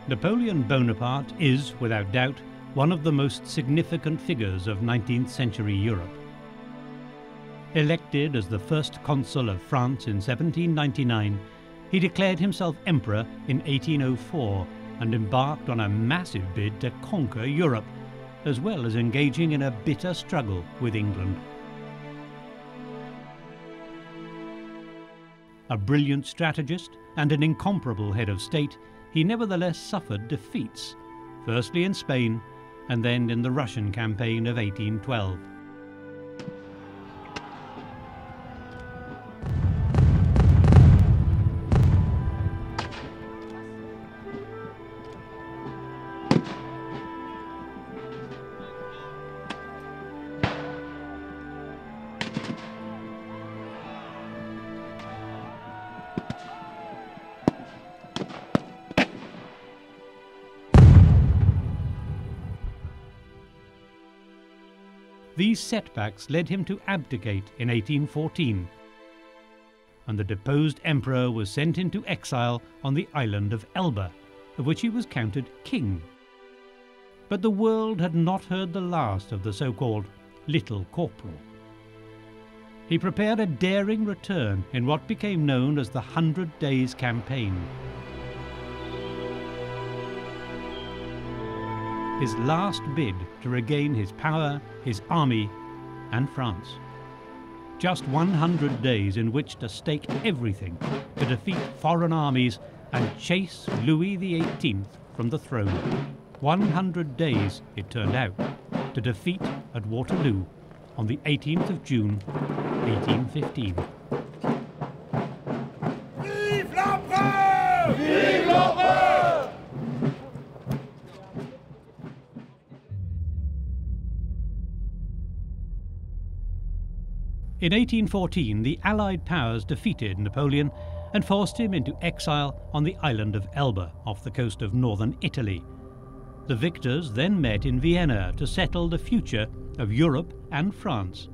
Napoleon Bonaparte is, without doubt, one of the most significant figures of 19th century Europe. Elected as the first consul of France in 1799, he declared himself emperor in 1804 and embarked on a massive bid to conquer Europe, as well as engaging in a bitter struggle with England. A brilliant strategist and an incomparable head of state, he nevertheless suffered defeats, firstly in Spain and then in the Russian campaign of 1812. These setbacks led him to abdicate in 1814, and the deposed emperor was sent into exile on the island of Elba, of which he was counted king. But the world had not heard the last of the so-called Little Corporal. He prepared a daring return in what became known as the 100 Days Campaign. His last bid to regain his power, his army, and France. Just 100 days in which to stake everything to defeat foreign armies and chase Louis XVIII from the throne. 100 days, it turned out, to defeat at Waterloo on the 18th of June, 1815. Vive l'empereur! Vive l'empereur! In 1814, the Allied powers defeated Napoleon and forced him into exile on the island of Elba, off the coast of northern Italy. The victors then met in Vienna to settle the future of Europe and France.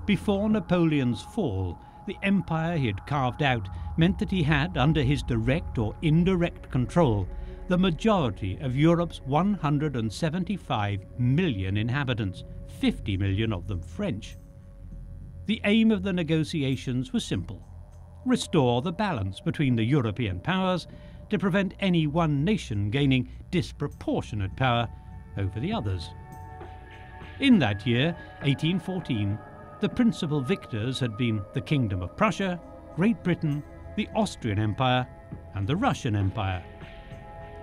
Before Napoleon's fall, the empire he had carved out meant that he had, under his direct or indirect control, the majority of Europe's 175 million inhabitants, 50 million of them French. The aim of the negotiations was simple: restore the balance between the European powers to prevent any one nation gaining disproportionate power over the others. In that year, 1814, the principal victors had been the Kingdom of Prussia, Great Britain, the Austrian Empire, and the Russian Empire.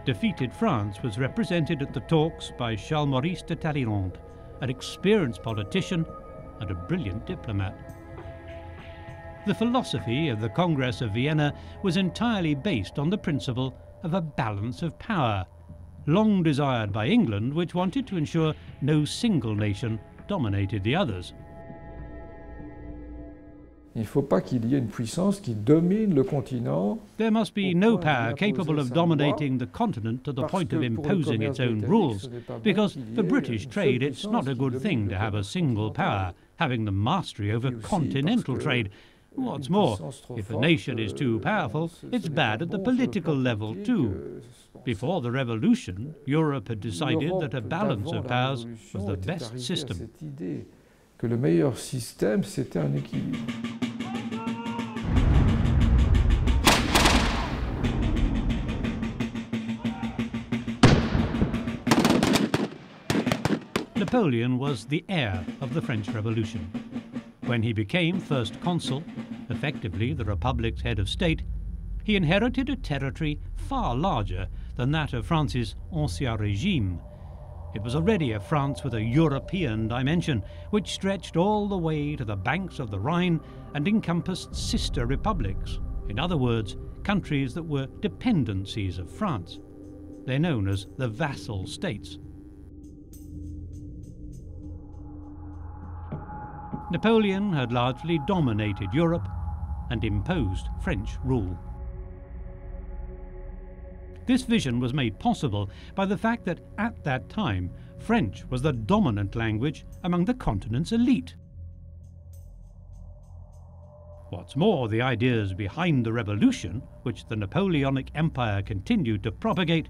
Defeated France was represented at the talks by Charles Maurice de Talleyrand, an experienced politician and a brilliant diplomat. The philosophy of the Congress of Vienna was entirely based on the principle of a balance of power, long desired by England, which wanted to ensure no single nation dominated the others. Il ne faut pas qu'il y ait une puissance qui domine le continent. There must be no power capable of dominating the continent to the point of imposing its own rules, because for British trade it's not a good thing to have a single power having the mastery over continental trade. What's more, if a nation is too powerful, it's bad at the political level too. Before the revolution, Europe had decided that a balance of powers was the best system. Que le meilleur système, c'était un équilibre. Napoleon was the heir of the French Revolution. When he became first consul, effectively the Republic's head of state, he inherited a territory far larger than that of France's Ancien Régime. It was already a France with a European dimension, which stretched all the way to the banks of the Rhine and encompassed sister republics. In other words, countries that were dependencies of France. They're known as the vassal states. Napoleon had largely dominated Europe and imposed French rule. This vision was made possible by the fact that at that time, French was the dominant language among the continent's elite. What's more, the ideas behind the revolution, which the Napoleonic Empire continued to propagate,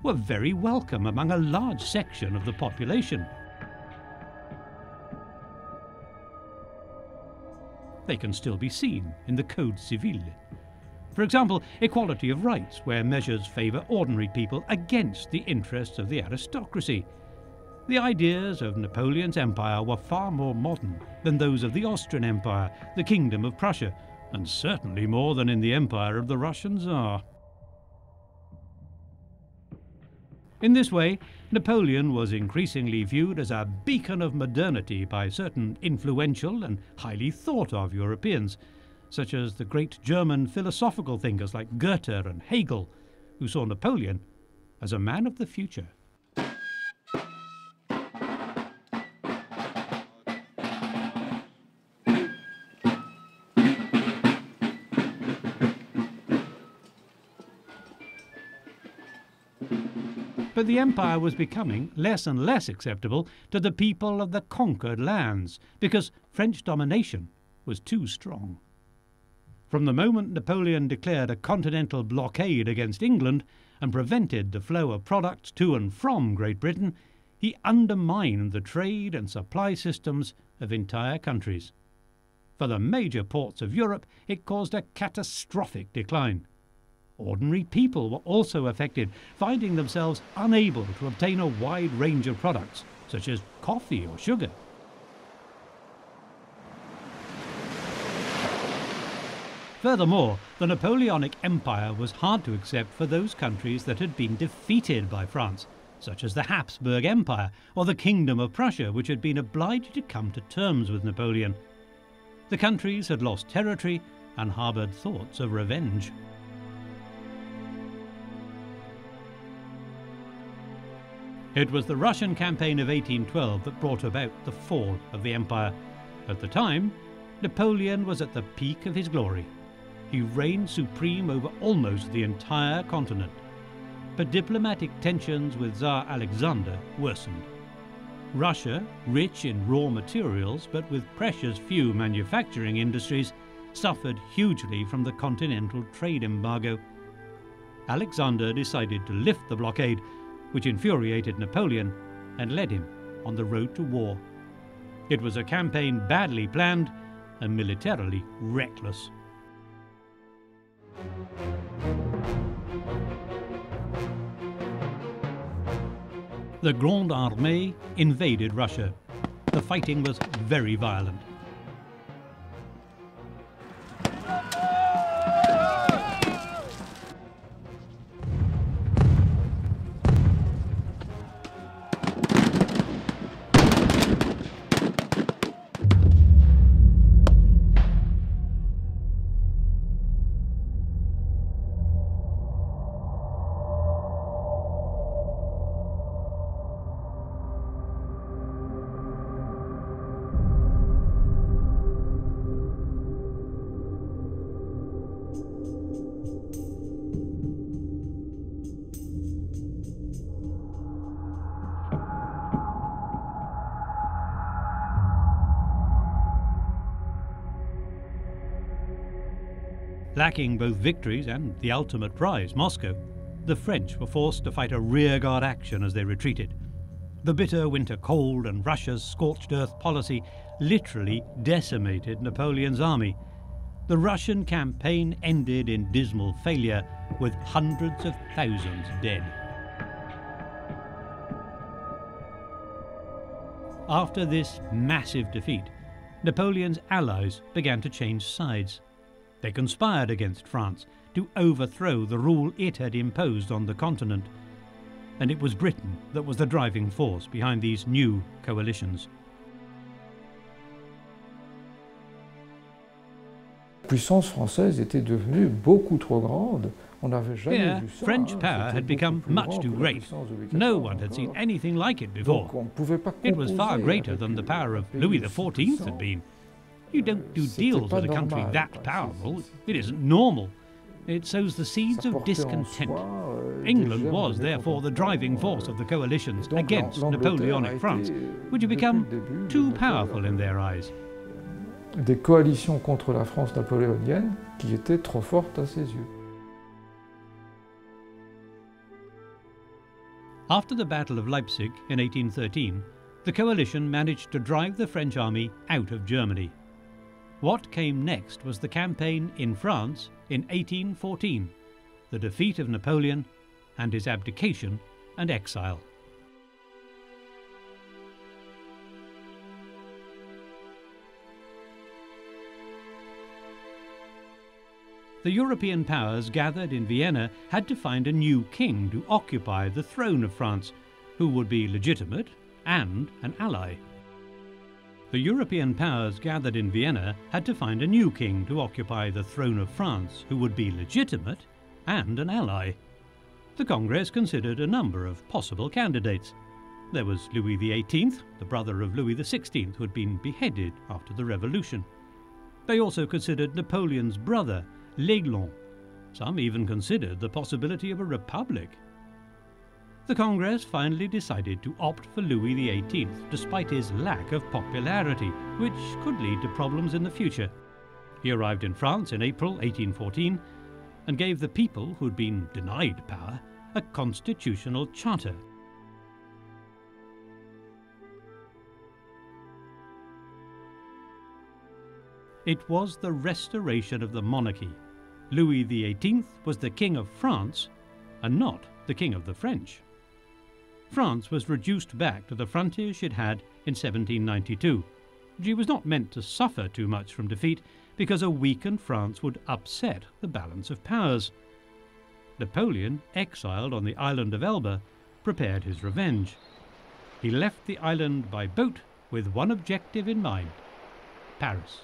were very welcome among a large section of the population. They can still be seen in the Code Civil. For example, equality of rights, where measures favour ordinary people against the interests of the aristocracy. The ideas of Napoleon's empire were far more modern than those of the Austrian Empire, the Kingdom of Prussia, and certainly more than in the empire of the Russian Tsar. In this way, Napoleon was increasingly viewed as a beacon of modernity by certain influential and highly thought of Europeans, such as the great German philosophical thinkers like Goethe and Hegel, who saw Napoleon as a man of the future. But the empire was becoming less and less acceptable to the people of the conquered lands, because French domination was too strong. From the moment Napoleon declared a continental blockade against England and prevented the flow of products to and from Great Britain, he undermined the trade and supply systems of entire countries. For the major ports of Europe, it caused a catastrophic decline. Ordinary people were also affected, finding themselves unable to obtain a wide range of products, such as coffee or sugar. Furthermore, the Napoleonic Empire was hard to accept for those countries that had been defeated by France, such as the Habsburg Empire or the Kingdom of Prussia, which had been obliged to come to terms with Napoleon. The countries had lost territory and harboured thoughts of revenge. It was the Russian campaign of 1812 that brought about the fall of the empire. At the time, Napoleon was at the peak of his glory. He reigned supreme over almost the entire continent. But diplomatic tensions with Tsar Alexander worsened. Russia, rich in raw materials but with precious few manufacturing industries, suffered hugely from the continental trade embargo. Alexander decided to lift the blockade, which infuriated Napoleon and led him on the road to war. It was a campaign badly planned and militarily reckless. The Grande Armée invaded Russia. The fighting was very violent. Lacking both victories and the ultimate prize, Moscow, the French were forced to fight a rearguard action as they retreated. The bitter winter cold and Russia's scorched earth policy literally decimated Napoleon's army. The Russian campaign ended in dismal failure, with hundreds of thousands dead. After this massive defeat, Napoleon's allies began to change sides. They conspired against France to overthrow the rule it had imposed on the continent, and it was Britain that was the driving force behind these new coalitions. La puissance française était devenue beaucoup trop grande. Here, French power had become much too great. No one had seen anything like it before. It was far greater than the power of Louis XIV had been. You don't do deals with a country that powerful. It isn't normal. It sows the seeds of discontent. England was therefore the driving force of the coalitions against Napoleonic France, which had become too powerful in their eyes. des coalitions contre la France napoléonienne qui étaient trop fortes à ses yeux. After the Battle of Leipzig in 1813, the coalition managed to drive the French army out of Germany. What came next was the campaign in France in 1814, the defeat of Napoleon and his abdication and exile. The European powers gathered in Vienna had to find a new king to occupy the throne of France, who would be legitimate and an ally. The European powers gathered in Vienna had to find a new king to occupy the throne of France, who would be legitimate and an ally. The Congress considered a number of possible candidates. There was Louis XVIII, the brother of Louis XVI, who had been beheaded after the Revolution. They also considered Napoleon's brother, l'Aiglon. Some even considered the possibility of a republic. The Congress finally decided to opt for Louis XVIII, despite his lack of popularity, which could lead to problems in the future. He arrived in France in April 1814 and gave the people who'd been denied power a constitutional charter. It was the restoration of the monarchy. Louis XVIII was the King of France and not the King of the French. France was reduced back to the frontiers it had in 1792. She was not meant to suffer too much from defeat because a weakened France would upset the balance of powers. Napoleon, exiled on the island of Elba, prepared his revenge. He left the island by boat with one objective in mind: Paris.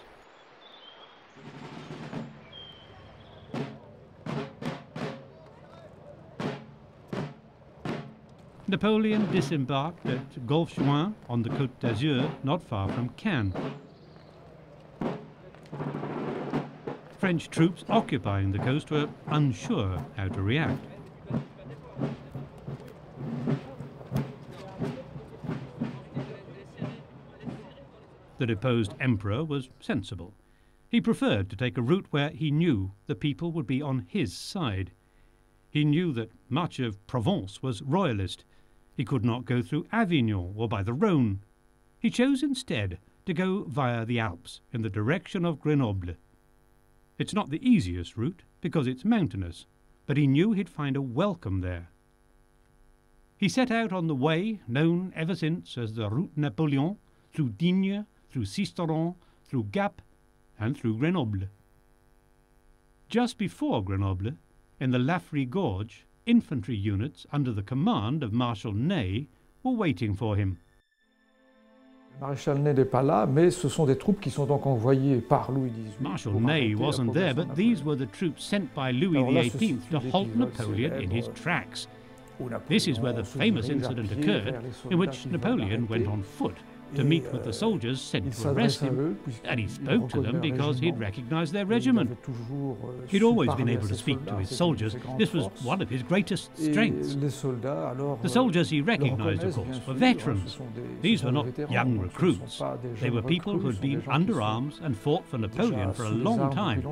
Napoleon disembarked at Golfe-Juin on the Côte d'Azur, not far from Cannes. French troops occupying the coast were unsure how to react. The deposed emperor was sensible. He preferred to take a route where he knew the people would be on his side. He knew that much of Provence was royalist. He could not go through Avignon or by the Rhone. He chose instead to go via the Alps in the direction of Grenoble. It's not the easiest route because it's mountainous, but he knew he'd find a welcome there. He set out on the way known ever since as the Route Napoleon, through Digne, through Sisteron, through Gap, and through Grenoble. Just before Grenoble, in the Lafry Gorge, infantry units under the command of Marshal Ney were waiting for him. Maréchal Ney n'est pas là, mais ce sont des troupes qui sont donc envoyées par Louis XVIII. Marshal Ney wasn't there, but these were the troops sent by Louis XVIII to halt Napoleon in his tracks. This is where the famous incident occurred, in which Napoleon went on foot to meet with the soldiers sent to arrest him, and he spoke to them because he'd recognized their regiment. He'd always been able to speak to his soldiers. This was one of his greatest strengths. The soldiers he recognized, of course, were veterans. These were not young recruits. They were people who'd been under arms and fought for Napoleon for a long time.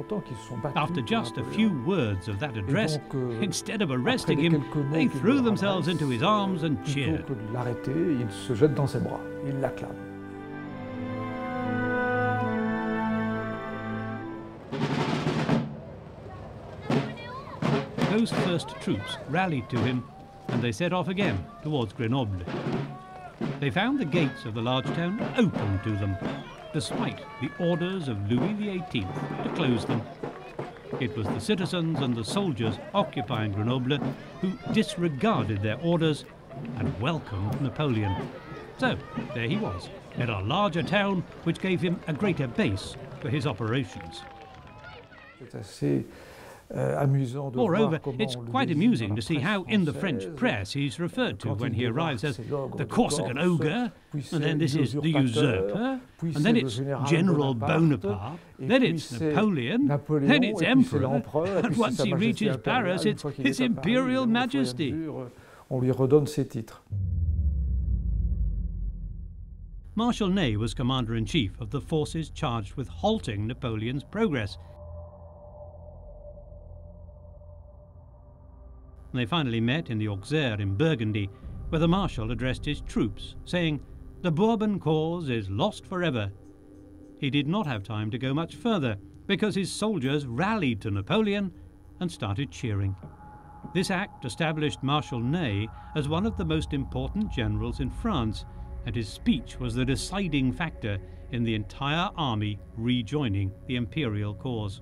After just a few words of that address, instead of arresting him, they threw themselves into his arms and cheered. Il l'acclame. Those first troops rallied to him, and they set off again towards Grenoble. They found the gates of the large town open to them, despite the orders of Louis XVIII to close them. It was the citizens and the soldiers occupying Grenoble who disregarded their orders and welcomed Napoleon. So, there he was, in a larger town which gave him a greater base for his operations. Moreover, it's quite amusing to see how in the French press he's referred to when he arrives as the Corsican ogre, and then this is the usurper, and then it's General Bonaparte, then it's Napoleon, then it's Emperor, and once he reaches Paris, it's His Imperial Majesty. On lui redonne ses titres. Marshal Ney was commander-in-chief of the forces charged with halting Napoleon's progress. They finally met in the Auxerre in Burgundy, where the Marshal addressed his troops, saying, "The Bourbon cause is lost forever." He did not have time to go much further, because his soldiers rallied to Napoleon and started cheering. This act established Marshal Ney as one of the most important generals in France, and his speech was the deciding factor in the entire army rejoining the imperial cause.